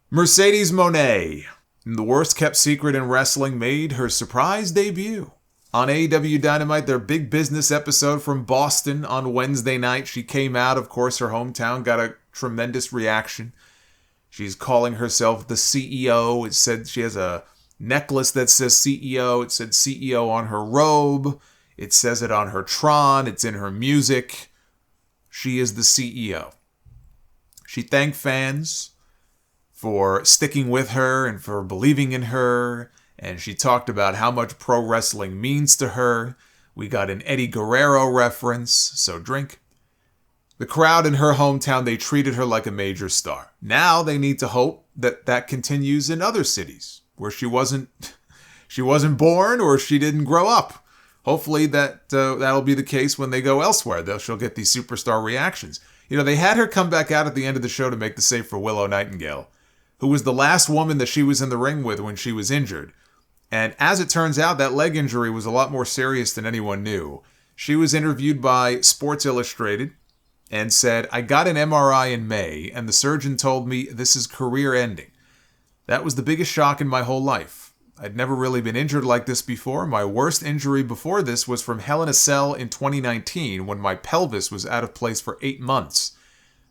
Mercedes Mone, the worst kept secret in wrestling, made her surprise debut. On AEW Dynamite, their big business episode from Boston on Wednesday night, she came out, of course, her hometown, got a tremendous reaction. She's calling herself the CEO. It said she has a necklace that says CEO. It said CEO on her robe. It says it on her Tron. It's in her music. She is the CEO. She thanked fans for sticking with her and for believing in her. And she talked about how much pro wrestling means to her. We got an Eddie Guerrero reference, so drink. The crowd in her hometown, they treated her like a major star. Now they need to hope that that continues in other cities where she wasn't born or she didn't grow up. Hopefully that'll be the case when they go elsewhere. She'll get these superstar reactions. You know, they had her come back out at the end of the show to make the save for Willow Nightingale, who was the last woman that she was in the ring with when she was injured. And as it turns out, that leg injury was a lot more serious than anyone knew. She was interviewed by Sports Illustrated and said, "I got an MRI in May, and the surgeon told me this is career ending. That was the biggest shock in my whole life. I'd never really been injured like this before. My worst injury before this was from Hell in a Cell in 2019 when my pelvis was out of place for 8 months.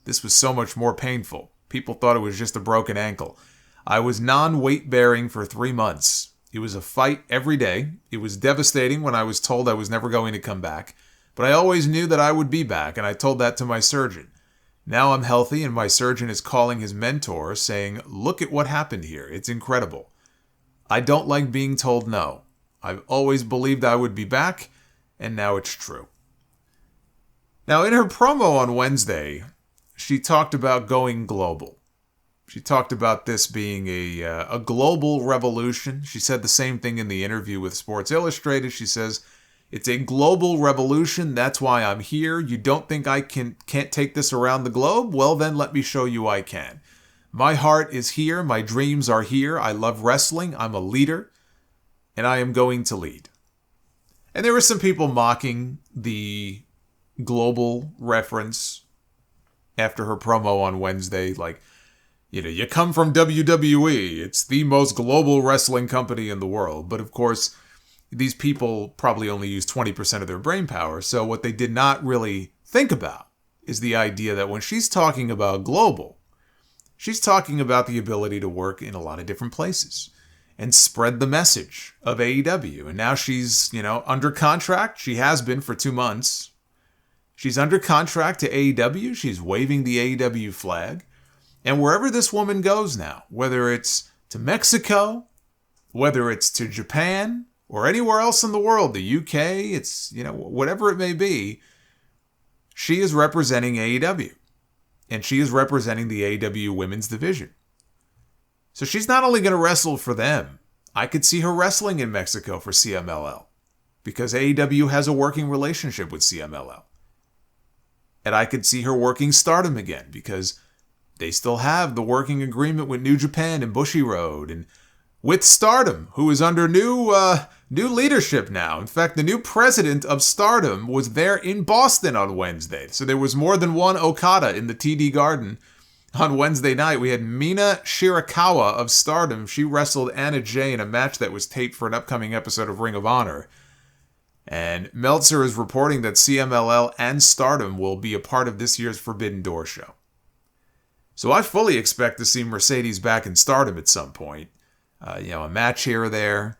This was so much more painful. People thought it was just a broken ankle. I was non-weight bearing for 3 months. It was a fight every day. It was devastating when I was told I was never going to come back. But I always knew that I would be back, and I told that to my surgeon. Now I'm healthy, and my surgeon is calling his mentor, saying, 'Look at what happened here. It's incredible. I don't like being told no. I've always believed I would be back, and now it's true.'" Now, in her promo on Wednesday, she talked about going global. She talked about this being a global revolution. She said the same thing in the interview with Sports Illustrated. She says, "It's a global revolution. That's why I'm here. You don't think I can't take this around the globe? Well, then let me show you I can. My heart is here. My dreams are here. I love wrestling. I'm a leader, and I am going to lead." And there were some people mocking the global reference after her promo on Wednesday, like, you come from WWE. It's the most global wrestling company in the world. But of course, these people probably only use 20% of their brain power. So what they did not really think about is the idea that when she's talking about global, she's talking about the ability to work in a lot of different places and spread the message of AEW. And now she's, under contract. She has been for 2 months. She's under contract to AEW. She's waving the AEW flag. And wherever this woman goes now, whether it's to Mexico, whether it's to Japan, or anywhere else in the world, the UK, it's, whatever it may be, she is representing AEW. And she is representing the AEW women's division. So she's not only going to wrestle for them. I could see her wrestling in Mexico for CMLL, because AEW has a working relationship with CMLL. And I could see her working Stardom again, because they still have the working agreement with New Japan and Bushiroad, and with Stardom, who is under new leadership now. In fact, the new president of Stardom was there in Boston on Wednesday. So there was more than one Okada in the TD Garden on Wednesday night. We had Mina Shirakawa of Stardom. She wrestled Anna Jay in a match that was taped for an upcoming episode of Ring of Honor. And Meltzer is reporting that CMLL and Stardom will be a part of this year's Forbidden Door show. So I fully expect to see Mercedes back in Stardom at some point. A match here or there.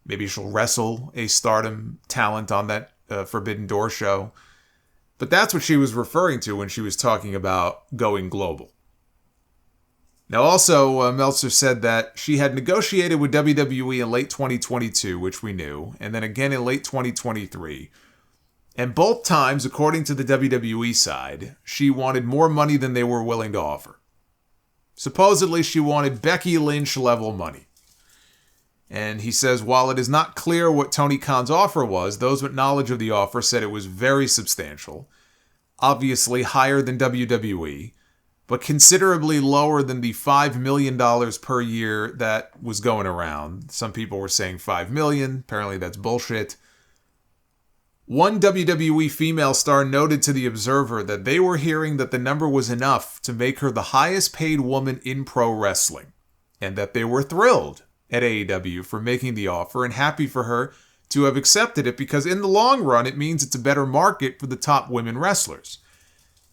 Maybe she'll wrestle a Stardom talent on that Forbidden Door show. But that's what she was referring to when she was talking about going global. Now also, Meltzer said that she had negotiated with WWE in late 2022, which we knew, and then again in late 2023. And both times, according to the WWE side, she wanted more money than they were willing to offer. Supposedly, she wanted Becky Lynch level money. And he says, while it is not clear what Tony Khan's offer was, those with knowledge of the offer said it was very substantial. Obviously higher than WWE, but considerably lower than the $5 million per year that was going around. Some people were saying $5 million. Apparently that's bullshit. One WWE female star noted to The Observer that they were hearing that the number was enough to make her the highest paid woman in pro wrestling. and that they were thrilled at AEW for making the offer and happy for her to have accepted it because in the long run, it means it's a better market for the top women wrestlers.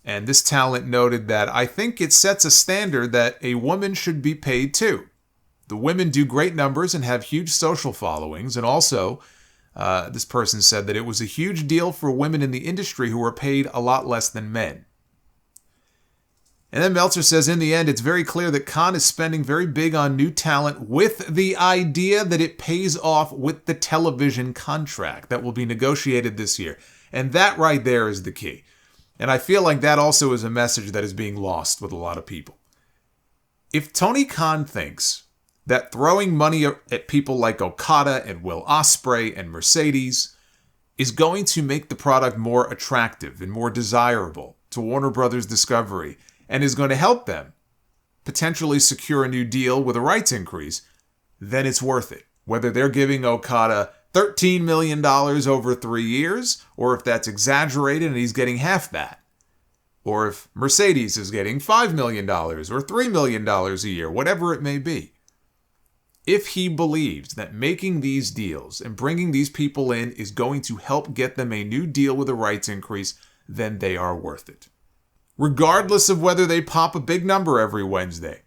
And this talent noted that I think it sets a standard that a woman should be paid too. The women do great numbers and have huge social followings. And also, this person said that it was a huge deal for women in the industry who were paid a lot less than men. And then Meltzer says, in the end, it's very clear that Khan is spending very big on new talent with the idea that it pays off with the television contract that will be negotiated this year. And that right there is the key. And I feel like that also is a message that is being lost with a lot of people. If Tony Khan thinks that throwing money at people like Okada and Will Ospreay and Mercedes is going to make the product more attractive and more desirable to Warner Brothers Discovery and is going to help them potentially secure a new deal with a rights increase, then it's worth it. Whether they're giving Okada $13 million over 3 years, or if that's exaggerated and he's getting half that. Or if Mercedes is getting $5 million or $3 million a year, whatever it may be. If he believes that making these deals and bringing these people in is going to help get them a new deal with a rights increase, then they are worth it. Regardless of whether they pop a big number every Wednesday.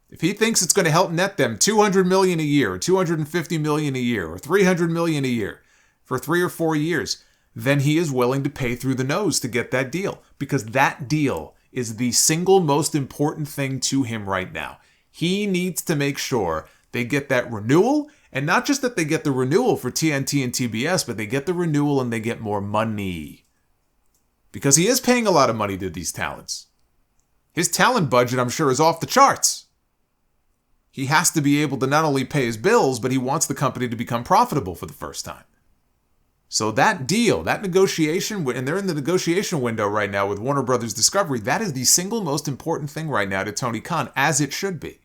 If he thinks it's going to help net them $200 million a year, or $250 million a year, or $300 million a year for 3 or 4 years, then he is willing to pay through the nose to get that deal. Because that deal is the single most important thing to him right now. He needs to make sure they get that renewal, and not just that they get the renewal for TNT and TBS, but they get the renewal and they get more money. Because he is paying a lot of money to these talents. His talent budget, I'm sure, is off the charts. He has to be able to not only pay his bills, but he wants the company to become profitable for the first time. So that deal, that negotiation, and they're in the negotiation window right now with Warner Brothers Discovery, that is the single most important thing right now to Tony Khan, as it should be.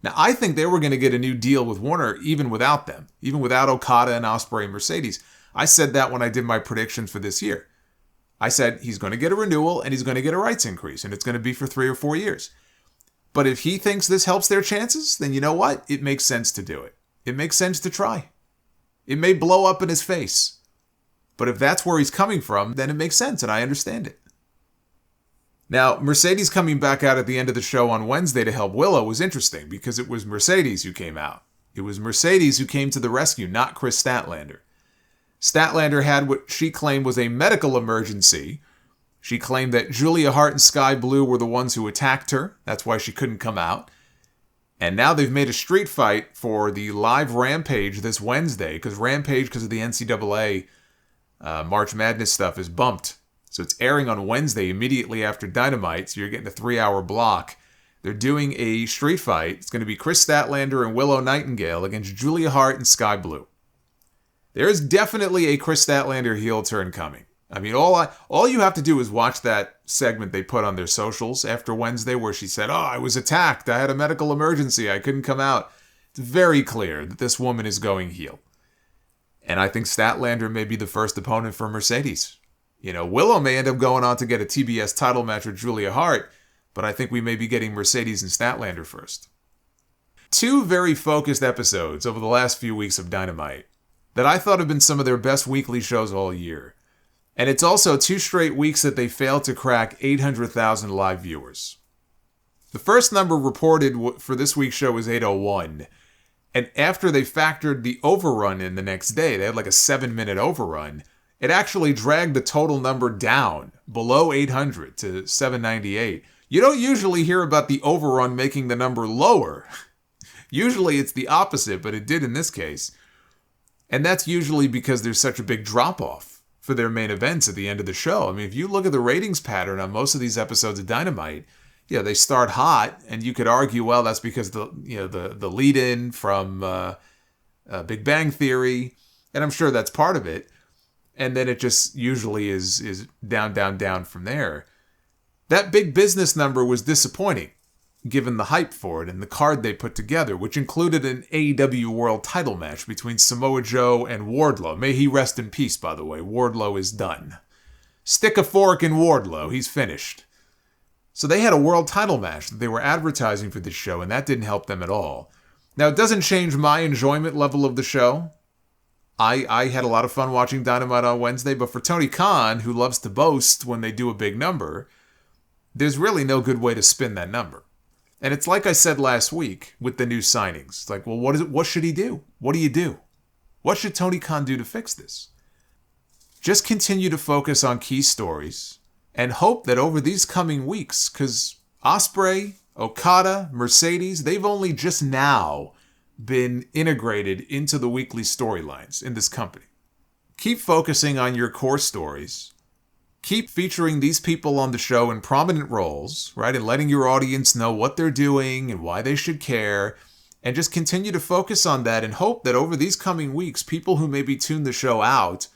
Now, I think they were going to get a new deal with Warner even without them, even without Okada and Ospreay and Mercedes. I said that when I did my predictions for this year. I said he's going to get a renewal and he's going to get a rights increase, and it's going to be for 3 or 4 years. But if he thinks this helps their chances, then you know what? It makes sense to do it. It makes sense to try. It may blow up in his face. But if that's where he's coming from, then it makes sense, and I understand it. Now, Mercedes coming back out at the end of the show on Wednesday to help Willow was interesting because it was Mercedes who came out. It was Mercedes who came to the rescue, not Chris Statlander. Statlander had what she claimed was a medical emergency. She claimed that Julia Hart and Sky Blue were the ones who attacked her. That's why she couldn't come out. And now they've made a street fight for the live Rampage this Wednesday because Rampage, because of the NCAA March Madness stuff, is bumped. So it's airing on Wednesday immediately after Dynamite, so you're getting a 3-hour block. They're doing a street fight. It's going to be Chris Statlander and Willow Nightingale against Julia Hart and Sky Blue. There is definitely a Chris Statlander heel turn coming. I mean, all you have to do is watch that segment they put on their socials after Wednesday where she said, I was attacked. I had a medical emergency. I couldn't come out. It's very clear that this woman is going heel. And I think Statlander may be the first opponent for Mercedes. You know, Willow may end up going on to get a TBS title match with Julia Hart, but I think we may be getting Mercedes and Statlander first. 2 very focused episodes over the last few weeks of Dynamite that I thought have been some of their best weekly shows all year. And it's also 2 straight weeks that they failed to crack 800,000 live viewers. The first number reported for this week's show was 801. And after they factored the overrun in the next day, they had like a 7-minute overrun, it actually dragged the total number down below 800 to 798. You don't usually hear about the overrun making the number lower. Usually it's the opposite, but it did in this case. And that's usually because there's such a big drop-off for their main events at the end of the show. I mean, if you look at the ratings pattern on most of these episodes of Dynamite, they start hot, and you could argue, well, that's because the lead-in from Big Bang Theory, and I'm sure that's part of it. And then it just usually is down, down, down from there. That big business number was disappointing, given the hype for it and the card they put together, which included an AEW World title match between Samoa Joe and Wardlow. May he rest in peace, by the way. Wardlow is done. Stick a fork in Wardlow. He's finished. So they had a world title match that they were advertising for this show, and that didn't help them at all. Now, it doesn't change my enjoyment level of the show. I had a lot of fun watching Dynamite on Wednesday, but for Tony Khan, who loves to boast when they do a big number, there's really no good way to spin that number. And it's like I said last week with the new signings. It's like, well, what should he do? What do you do? What should Tony Khan do to fix this? Just continue to focus on key stories and hope that over these coming weeks, because Ospreay, Okada, Mercedes, they've only just now been integrated into the weekly storylines in this company. Keep focusing on your core stories. Keep featuring these people on the show in prominent roles, right? And letting your audience know what they're doing and why they should care. And just continue to focus on that and hope that over these coming weeks, people who maybe tune the show out,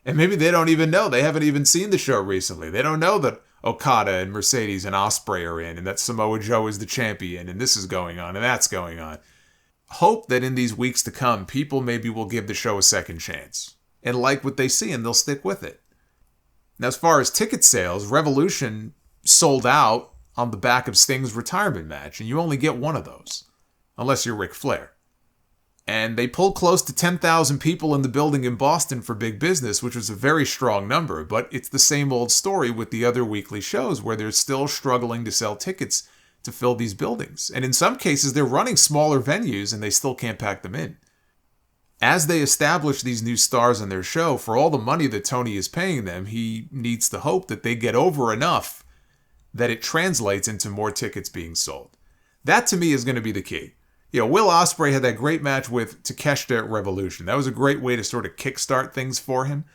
and maybe they don't even know, they haven't even seen the show recently. They don't know that Okada and Mercedes and Ospreay are in, and that Samoa Joe is the champion, and this is going on, and that's going on. Hope that in these weeks to come, people maybe will give the show a second chance and like what they see, and they'll stick with it. Now, as far as ticket sales, Revolution sold out on the back of Sting's retirement match, and you only get one of those, unless you're Ric Flair. And they pulled close to 10,000 people in the building in Boston for Big Business, which was a very strong number, but it's the same old story with the other weekly shows where they're still struggling to sell tickets to fill these buildings. And in some cases, they're running smaller venues and they still can't pack them in. As they establish these new stars on their show, for all the money that Tony is paying them, he needs to hope that they get over enough that it translates into more tickets being sold. That, to me, is going to be the key. You know, Will Ospreay had that great match with Takeshita at Revolution. That was a great way to sort of kickstart things for him.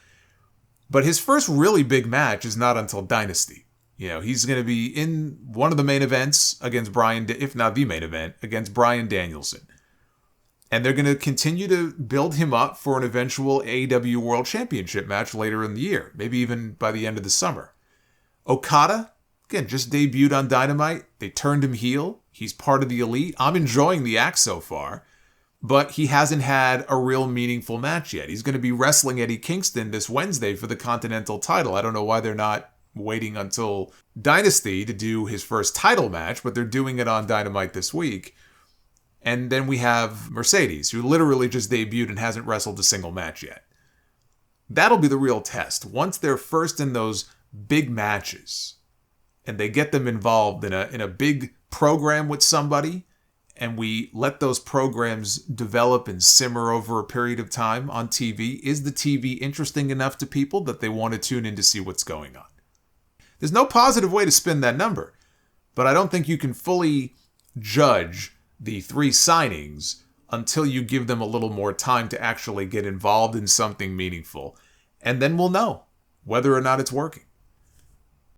But his first really big match is not until Dynasty. You know, he's going to be in one of the main events against Bryan, if not the main event, against Bryan Danielson. And they're going to continue to build him up for an eventual AEW World Championship match later in the year, maybe even by the end of the summer. Okada, again, just debuted on Dynamite. They turned him heel. He's part of the Elite. I'm enjoying the act so far, but he hasn't had a real meaningful match yet. He's going to be wrestling Eddie Kingston this Wednesday for the Continental title. I don't know why they're not waiting until Dynasty to do his first title match, but they're doing it on Dynamite this week. And then we have Mercedes, who literally just debuted and hasn't wrestled a single match yet. That'll be the real test. Once they're first in those big matches, and they get them involved in a big program with somebody, and we let those programs develop and simmer over a period of time on TV, is the TV interesting enough to people that they want to tune in to see what's going on? There's no positive way to spin that number, but I don't think you can fully judge the 3 signings until you give them a little more time to actually get involved in something meaningful. And then we'll know whether or not it's working.